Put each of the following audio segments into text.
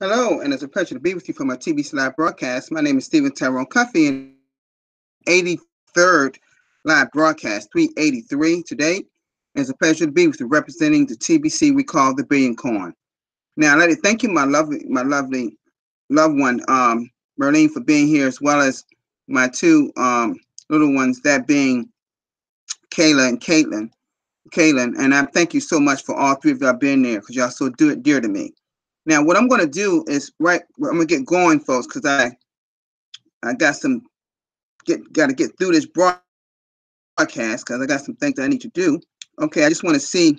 Hello, and it's a pleasure to be with you for my TBC live broadcast. My name is Stephen Tyrone Cuffey, and this is our 83rd live broadcast, 383 today. And it's a pleasure to be with you, representing the TBC we call the Billion Coin. Now, I'd like to thank you, my lovely loved one, Marlene, for being here, as well as my two little ones, that being Kayla and Kaylin, and I thank you so much for all three of y'all being there because y'all so dear to me. Now, what I'm going to do is I'm going to get going, folks, because I got to get through this broadcast because I got some things that I need to do. Okay, I just want to see.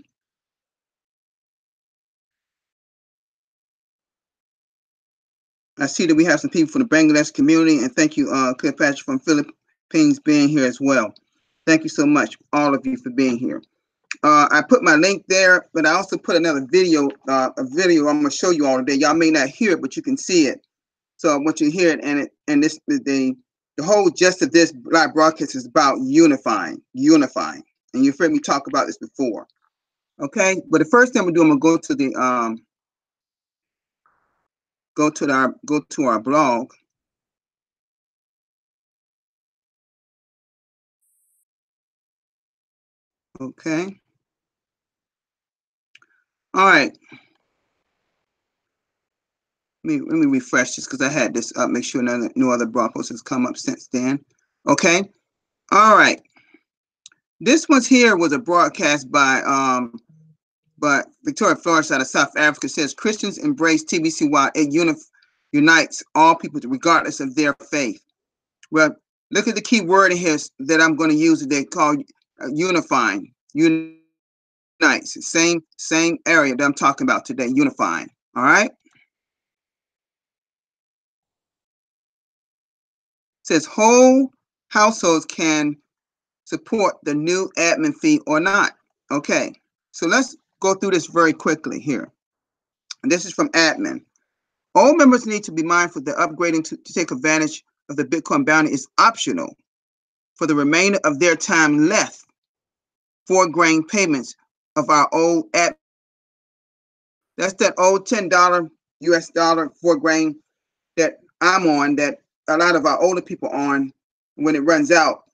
I see that we have some people from the Bangladesh community, and thank you, Cleopatra from Philippines, being here as well. Thank you so much, all of you, for being here. I put my link there, but I also put another video, a video I'm going to show you all today. Y'all may not hear it, but you can see it. So I want you to hear it, and the whole gist of this live broadcast is about unifying. And you've heard me talk about this before. Okay, but the first thing I'm gonna do, I'm gonna go to our blog. Okay. All right. Let me refresh this because I had this up. Make sure no other blog posts has come up since then. Okay. All right. This one's here was a broadcast by Victoria Flores out of South Africa. Says Christians embrace TBC while it unites all people regardless of their faith. Well, look at the key word in here that I'm going to use today called unifying. Unites. Same area that I'm talking about today, unifying. All right. It says whole households can support the new admin fee or not. Okay. So let's go through this very quickly here. And this is from admin. All members need to be mindful that upgrading to take advantage of the Bitcoin bounty is optional for the remainder of their time left for grain payments of our old admin. That's that old $10 US dollar for grain that I'm on, that a lot of our older people on. When it runs out,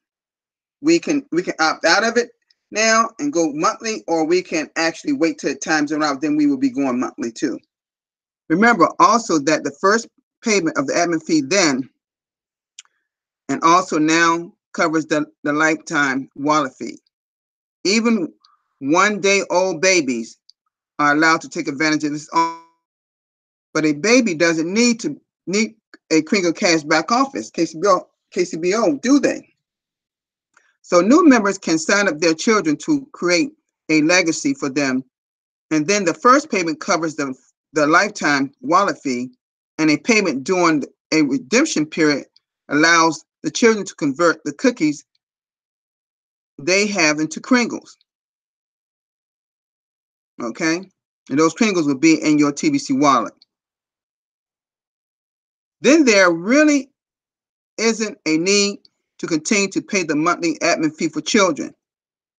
we can opt out of it now and go monthly, or we can actually wait till it times are out, then we will be going monthly too. Remember also that the first payment of the admin fee then and also now covers the lifetime wallet fee. Even 1-day-old babies are allowed to take advantage of this, but a baby doesn't need a Kringle Cash back office, KCBO, do they? So new members can sign up their children to create a legacy for them, and then the first payment covers the lifetime wallet fee, and a payment during a redemption period allows the children to convert the cookies they have into Kringles. Okay? And those Kringles will be in your TBC wallet. Then there really isn't a need to continue to pay the monthly admin fee for children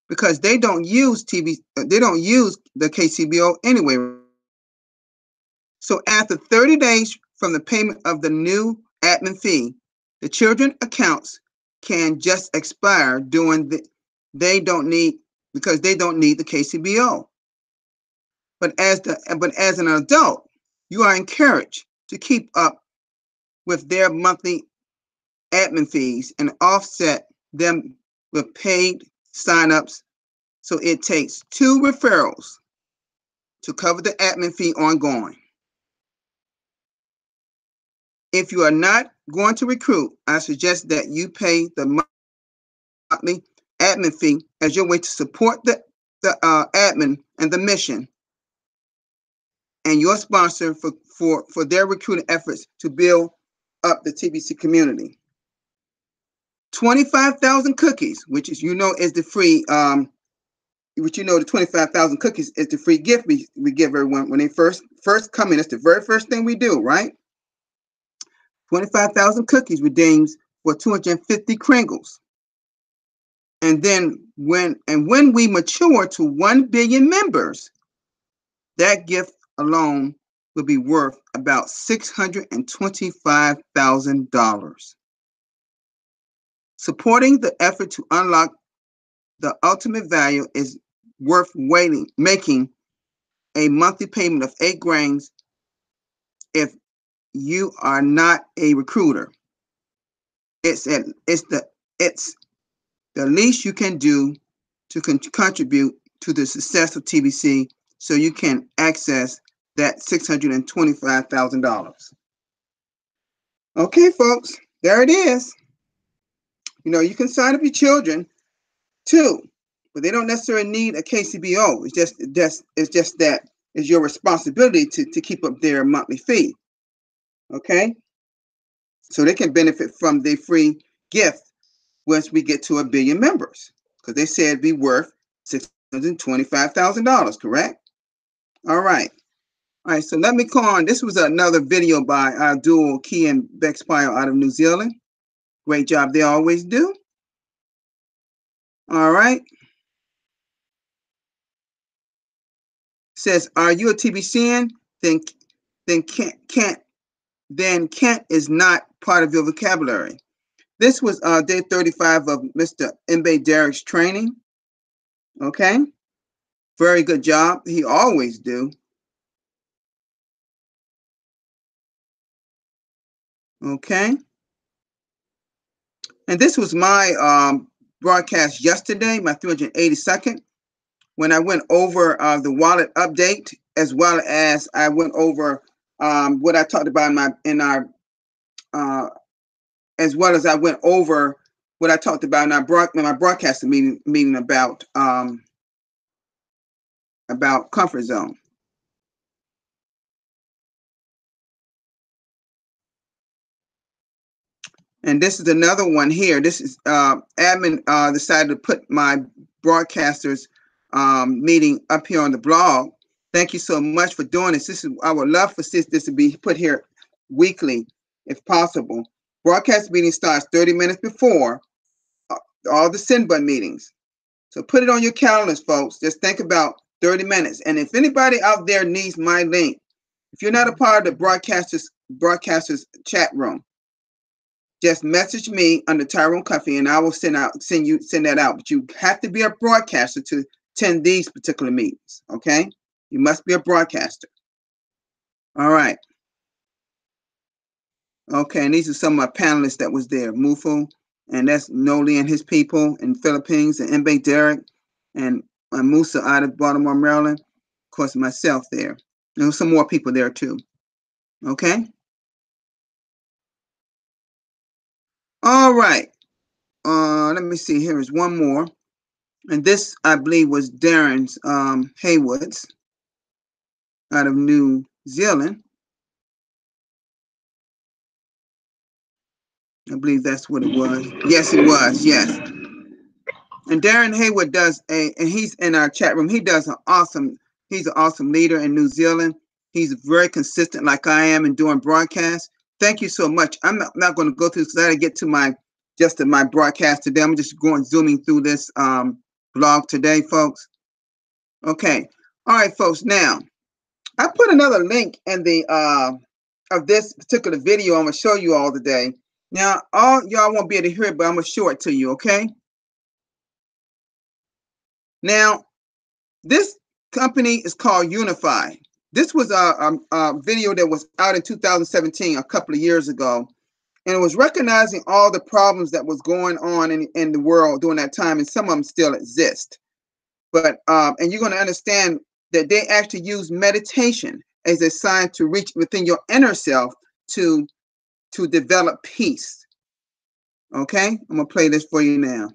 because they don't use the KCBO anyway. So after 30 days from the payment of the new admin fee, the children accounts can just expire because they don't need the KCBO. But as an adult, you are encouraged to keep up with their monthly admin fees and offset them with paid signups. So it takes 2 referrals to cover the admin fee ongoing. If you are not going to recruit, I suggest that you pay the monthly admin fee as your way to support the admin and the mission and your sponsor for their recruiting efforts to build up the TBC community. 25,000 cookies, which is is the free the 25,000 cookies is the free gift we give everyone when they first come in. That's the very first thing we do, right? 25,000 cookies redeems for 250 Kringles. And then when we mature to 1 billion members, that gift alone will be worth about $625,000. Supporting the effort to unlock the ultimate value is worth making a monthly payment of $8,000 if you are not a recruiter. It's the least you can do to contribute to the success of TBC, so you can access that $625,000. Okay, folks, there it is. You know, you can sign up your children too, but they don't necessarily need a KCBO. It's just that it's your responsibility to keep up their monthly fee. Okay, so they can benefit from the free gift once we get to 1 billion members, because they said it'd be worth $625,000. Correct? All right. All right. So let me call on. This was another video by Abdul Key and Bex Pyle out of New Zealand. Great job. They always do. All right. Says, are you a TBCN? Then Kent is not part of your vocabulary. This was day 35 of Mr. Mbe Derek's training. Okay. Very good job. He always do. Okay. And this was my broadcast yesterday, my 382nd, when I went over the wallet update, as well as I went over what I talked about as well as I went over what I talked about in my broadcasting meeting about comfort zone. And this is another one here. This is admin decided to put my broadcasters meeting up here on the blog. Thank you so much for doing this. I would love for this to be put here weekly, if possible. Broadcast meeting starts 30 minutes before all the send button meetings. So put it on your calendars, folks. Just think about 30 minutes. And if anybody out there needs my link, if you're not a part of the broadcasters chat room, just message me under Tyrone Cuffey and I will send that out. But you have to be a broadcaster to attend these particular meetings. Okay? You must be a broadcaster. All right. Okay, and these are some of my panelists that was there. Mufo, and that's Noli and his people in Philippines, and Mbe Derek, and Musa out of Baltimore, Maryland. Of course, myself there. And some more people there too. Okay? All right. Let me see. Here is one more. And this, I believe, was Darren's Haywood's out of New Zealand. I believe that's what it was. Yes, it was. Yes. And Darren Haywood and he's in our chat room. He's an awesome leader in New Zealand. He's very consistent like I am in doing broadcasts. Thank you so much. I'm not going to go through this because I got to get to my broadcast today. I'm just zooming through this blog today, folks. Okay. All right, folks. Now, I put another link in the of this particular video I'm going to show you all today. Now, all y'all won't be able to hear it, but I'm going to show it to you, okay? Now, this company is called Unify. This was a video that was out in 2017, a couple of years ago, and it was recognizing all the problems that was going on in the world during that time, and some of them still exist. But and you're going to understand that they actually use meditation as a sign to reach within your inner self to develop peace. Okay, I'm gonna play this for you now.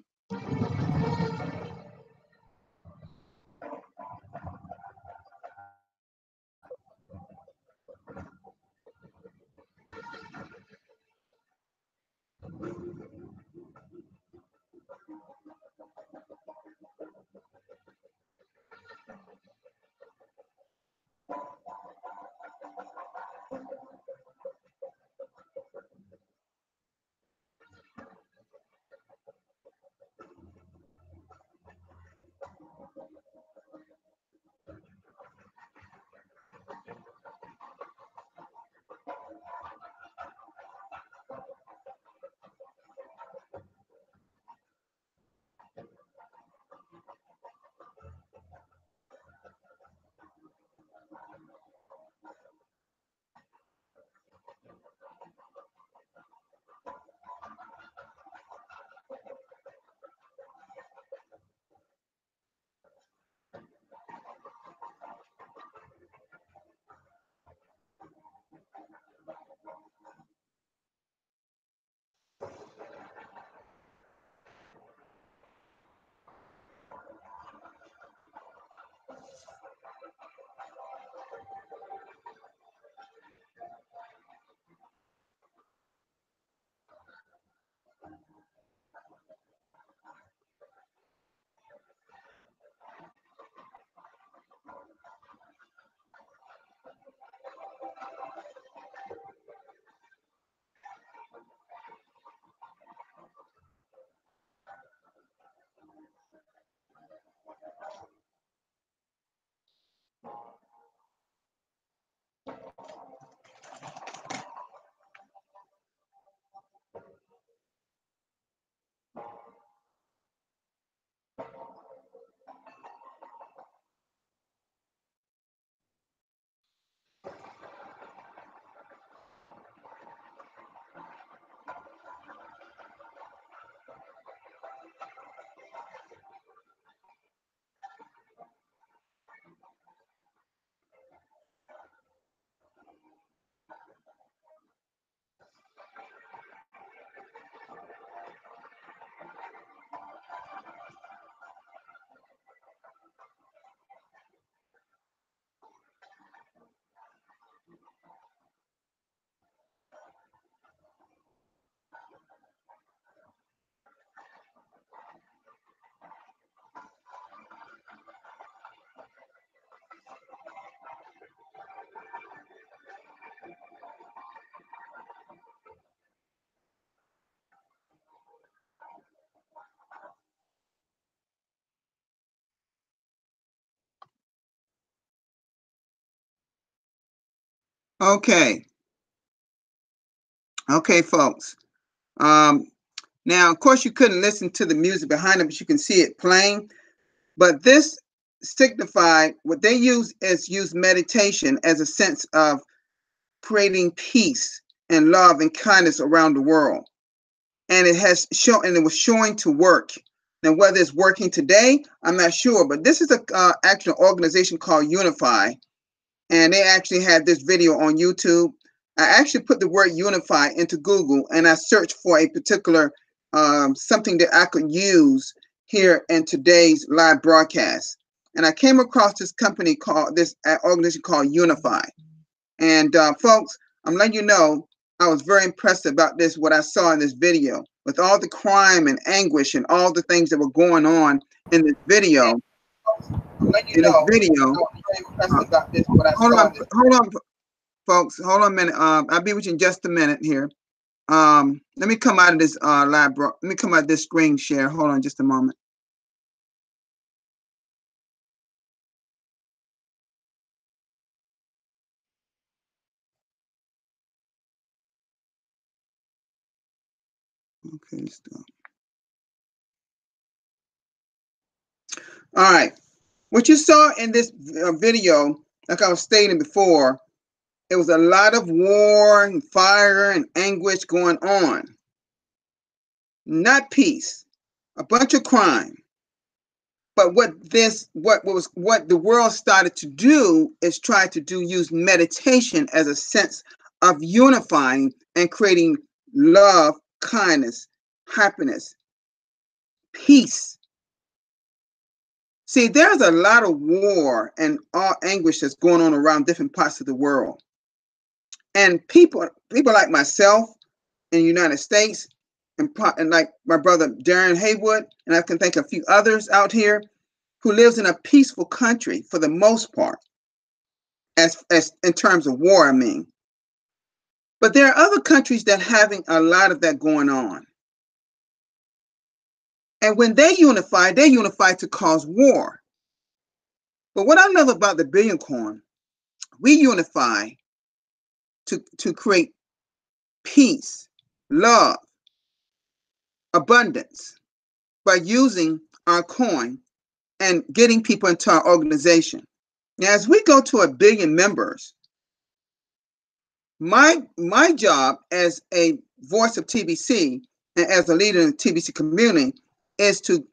Okay. Okay, folks. Now, of course, you couldn't listen to the music behind it, but you can see it playing. But this signified what they use meditation as a sense of creating peace and love and kindness around the world. And it has shown, and it was showing to work. Now, whether it's working today, I'm not sure. But this is a actual organization called Unify, and they actually had this video on YouTube. I actually put the word Unify into Google, and I searched for a particular something that I could use here in today's live broadcast. And I came across this company called this organization called Unify. And folks, I'm letting you know, I was very impressed about this, what I saw in this video, with all the crime and anguish and all the things that were going on in this video. I'm letting you know, I was very impressed about this, what I saw. Hold on, folks. Hold on a minute. I'll be with you in just a minute here. Let me come out of this let me come out of this screen share. Hold on just a moment. Okay, stop. All right. What you saw in this video, like I was stating before, it was a lot of war and fire and anguish going on. Not peace. A bunch of crime. But what the world started to do is try to use meditation as a sense of unifying and creating love, kindness, happiness, peace. See, there's a lot of war and all anguish that's going on around different parts of the world. And people like myself in the United States, and like my brother Darren Haywood, and I can think a few others out here who lives in a peaceful country for the most part, as in terms of war, I mean. But there are other countries that are having a lot of that going on. And when they unify to cause war. But what I love about the Billion Coin, we unify to create peace, love, abundance by using our coin and getting people into our organization. Now, as we go to 1 billion members, my job as a voice of TBC and as a leader in the TBC community is to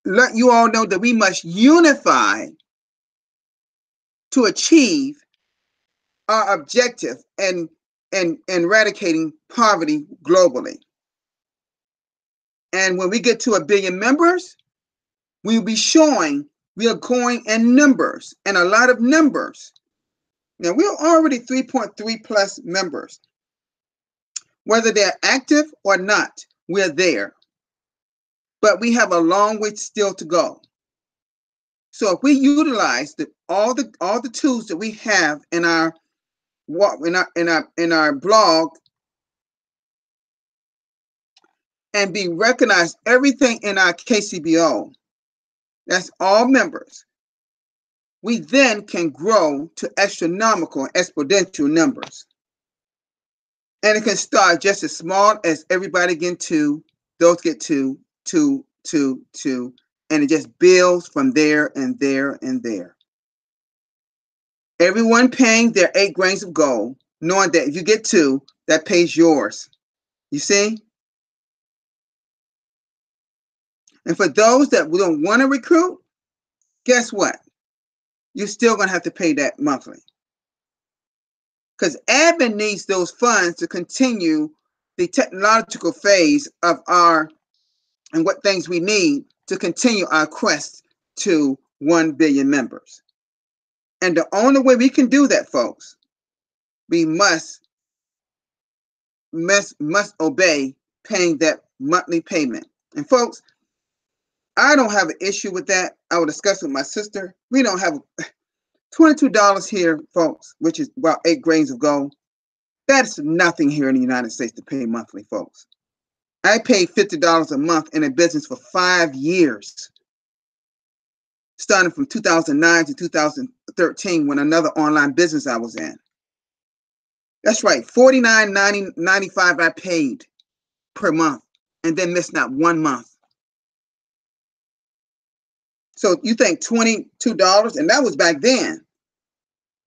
let you all know that we must unify to achieve our objective and eradicating poverty globally. And when we get to 1 billion members, we'll be showing we are going in numbers, and a lot of numbers. Now, we're already 3.3 plus members. Whether they're active or not, we're there. But we have a long way still to go. So if we utilize all the tools that we have in our blog and be recognized, everything in our KCBO, that's all members, we then can grow to astronomical, exponential numbers. And it can start just as small as everybody get to, those get to, and it just builds from there and there and there. Everyone paying their 8 grains of gold, knowing that if you get 2, that pays yours. You see? And for those that don't want to recruit, guess what? You're still going to have to pay that monthly. Because admin needs those funds to continue the technological phase of and what things we need to continue our quest to 1 billion members. And the only way we can do that, folks, we must obey paying that monthly payment. And folks, I don't have an issue with that. I will discuss with my sister. We don't have $22 here, folks, which is about 8 grains of gold. That's nothing here in the United States to pay monthly, folks. I paid $50 a month in a business for 5 years. starting from 2009 to 2013 when another online business I was in. That's right, $49.95 I paid per month and then missed not one month. So you think $22, and that was back then.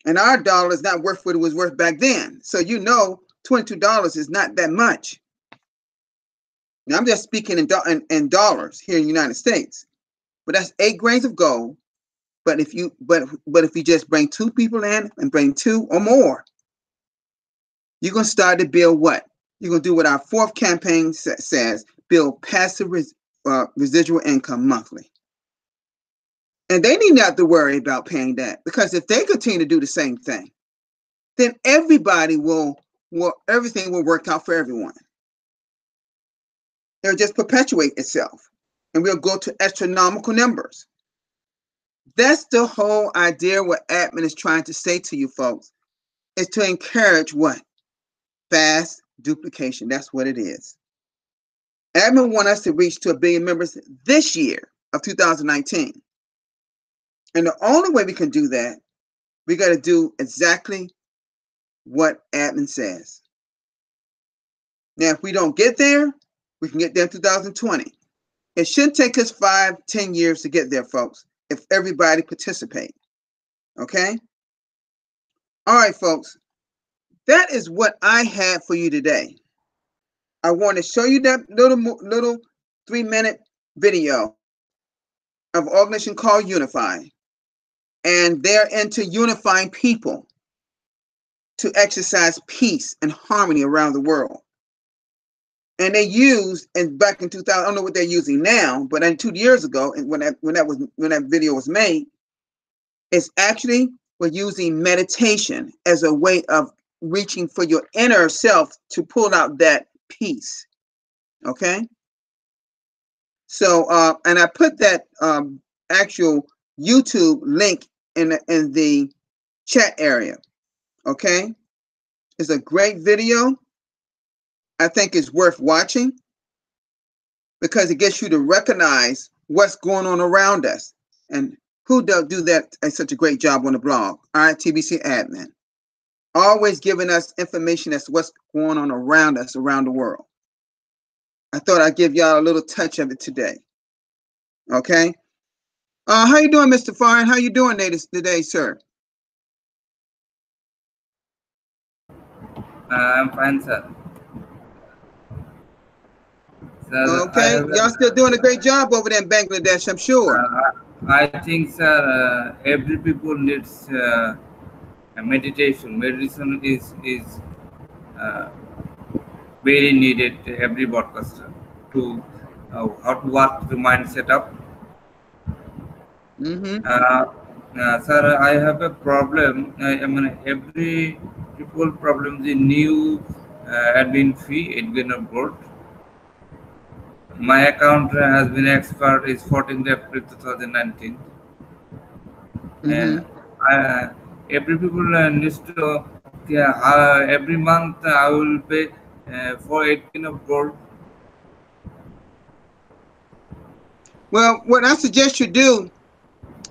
And our dollar is not worth what it was worth back then. So you know $22 is not that much. Now I'm just speaking in dollars here in the United States. But that's 8 grains of gold. But if you just bring 2 people in and bring 2 or more, you're gonna start to build what? You're gonna do what our 4th campaign says: build passive residual income monthly. And they need not to worry about paying that, because if they continue to do the same thing, then everything will work out for everyone. It'll just perpetuate itself, and we'll go to astronomical numbers. That's the whole idea what admin is trying to say to you folks, is to encourage what? Fast duplication. That's what it is. Admin want us to reach to 1 billion members this year of 2019. And the only way we can do that, we got to do exactly what admin says. Now, if we don't get there, we can get there in 2020. It shouldn't take us 5-10 years to get there, folks, if everybody participate. Okay? All right, folks. That is what I had for you today. I want to show you that little 3-minute video of an organization called Unify. And they're into unifying people to exercise peace and harmony around the world. And they used, and back in 2000, I don't know what they're using now, but 2 years ago, and when that video was made, it's actually we're using meditation as a way of reaching for your inner self to pull out that peace. Okay. So, and I put that actual YouTube link in the chat area. Okay. It's a great video. I think it's worth watching because it gets you to recognize what's going on around us. And who does do that such a great job on the blog? All right, TBC admin. Always giving us information as to what's going on around us, around the world. I thought I'd give y'all a little touch of it today. Okay. How you doing, Mr. Foreign? How you doing today, sir? I'm fine, sir. Okay, y'all still doing a great job over there in Bangladesh, I'm sure. I think, sir, every people needs meditation. Meditation is very needed. Every broadcaster to how to work the mind setup. Sir, I have a problem. I mean, every people problem the new admin fee, admin of gold. My account has been expired is 14th April 2019. And every people needs to every month I will pay for 18 of gold. Well, what I suggest you do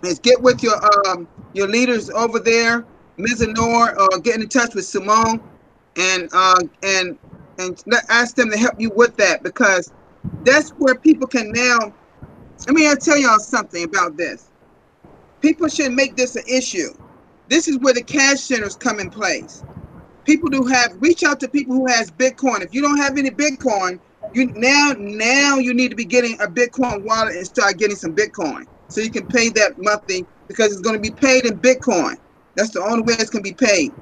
is get with your leaders over there, Ms. Honor, or get in touch with Simone, and ask them to help you with that, because that's where people can now. I mean, I'll tell y'all something about this. People shouldn't make this an issue. This is where the cash centers come in place. People who reach out to people who has Bitcoin. If you don't have any Bitcoin, you need to be getting a Bitcoin wallet and start getting some Bitcoin so you can pay that monthly, because it's going to be paid in Bitcoin. That's the only way it's going to be paid.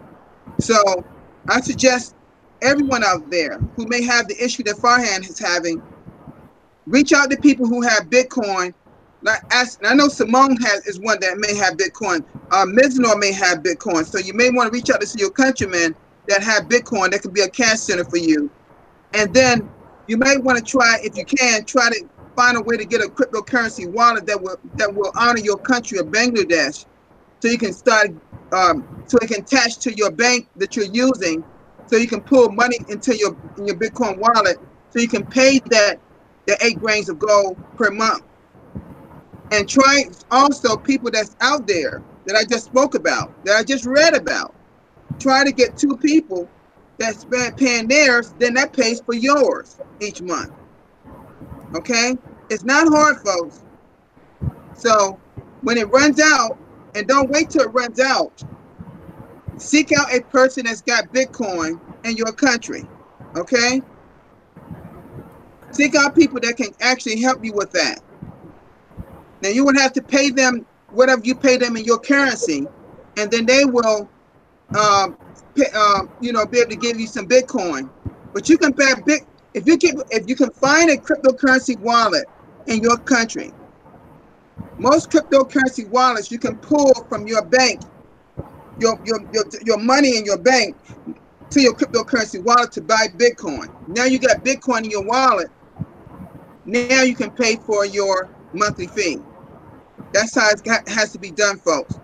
So I suggest everyone out there who may have the issue that Farhan is having, reach out to people who have Bitcoin. I know Simone is one that may have Bitcoin. Miznor may have Bitcoin. So you may want to reach out to your countrymen that have Bitcoin. That could be a cash center for you. And then you may want to try, if you can, try to find a way to get a cryptocurrency wallet that will honor your country of Bangladesh, so you can start, so it can attach to your bank that you're using, so you can pull money into your Bitcoin wallet, so you can pay the 8 grains of gold per month. And try also people that's out there that I just spoke about, that I just read about. Try to get 2 people that's paying theirs, then that pays for yours each month. Okay? It's not hard, folks. So when it runs out, and don't wait till it runs out, seek out a person that's got Bitcoin in your country. Okay? Seek out people that can actually help you with that. Now you would have to pay them whatever you pay them in your currency, and then they will, be able to give you some Bitcoin. But you can pay if you can find a cryptocurrency wallet in your country. Most cryptocurrency wallets you can pull from your bank, your money in your bank to your cryptocurrency wallet to buy Bitcoin. Now you got Bitcoin in your wallet. Now you can pay for your monthly fee. That's how it has to be done, folks.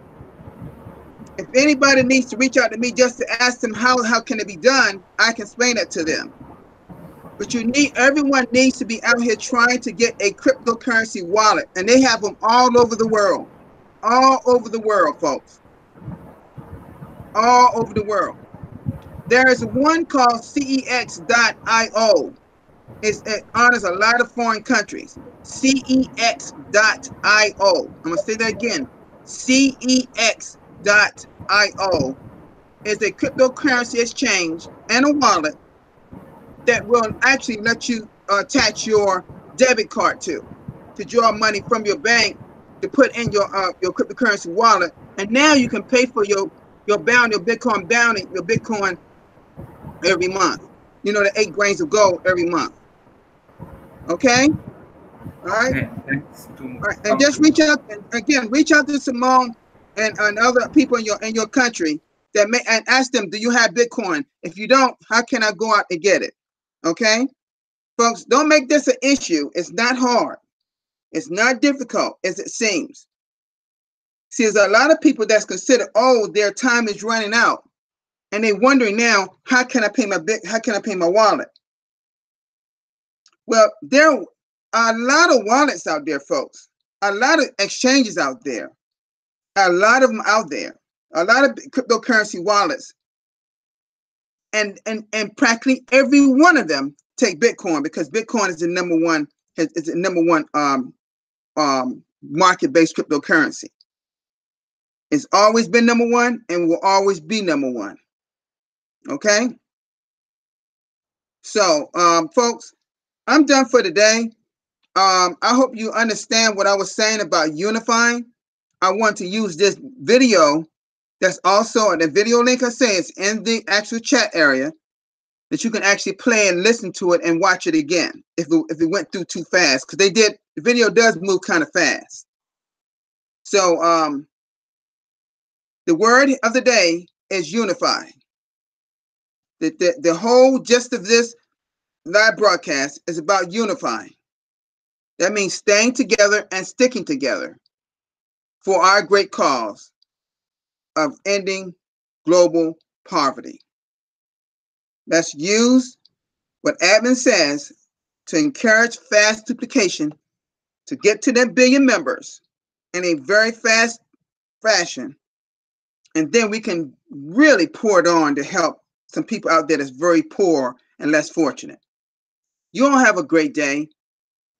If anybody needs to reach out to me just to ask them how can it be done, I can explain that to them. But everyone needs to be out here trying to get a cryptocurrency wallet, and they have them all over the world. All over the world, folks. All over the world. There is one called CEX.io. It honors a lot of foreign countries. CEX.io. I'm going to say that again. CEX.io is a cryptocurrency exchange and a wallet that will actually let you attach your debit card to draw money from your bank to put in your cryptocurrency wallet, and now you can pay for your Bitcoin bounty, your Bitcoin every month. The 8 grains of gold every month. Okay. All right. Okay, thanks to All right. And just reach out again. Reach out to Simone and other people in your country and ask them, do you have Bitcoin? If you don't, how can I go out and get it? Okay, folks, don't make this an issue. It's not hard. It's not difficult as it seems. See, there's a lot of people that's considered, their time is running out, and they're wondering now, how can I pay my wallet? Well, there are a lot of wallets out there, folks. A lot of exchanges out there. A lot of them out there. A lot of cryptocurrency wallets. And practically every one of them take Bitcoin, because Bitcoin is the number one market-based cryptocurrency. It's always been number one and will always be number one. Okay. So, folks, I'm done for today. I hope you understand what I was saying about unifying. I want to use this video that's also the video link I say is in the actual chat area, that you can actually play and listen to it and watch it again if it went through too fast, because the video does move kind of fast. So the word of the day is unify. The whole gist of this live broadcast is about unifying. That means staying together and sticking together for our great cause of ending global poverty. Let's use what admin says to encourage fast duplication to get to that billion members in a very fast fashion. And then we can really pour it on to help some people out there that's very poor and less fortunate. You all have a great day.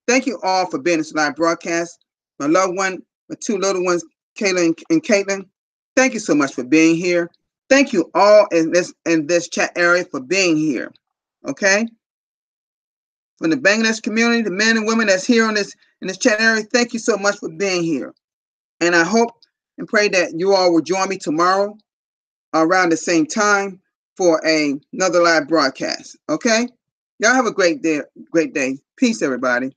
Thank you all for being in this live broadcast. My loved one, my 2 little ones, Kayla and Caitlin, thank you so much for being here. Thank you all in this chat area for being here. Okay? From the Bangladesh community, the men and women that's here in this chat area, thank you so much for being here. And I hope and pray that you all will join me tomorrow around the same time for another live broadcast. Okay? Y'all have a great day. Peace, everybody.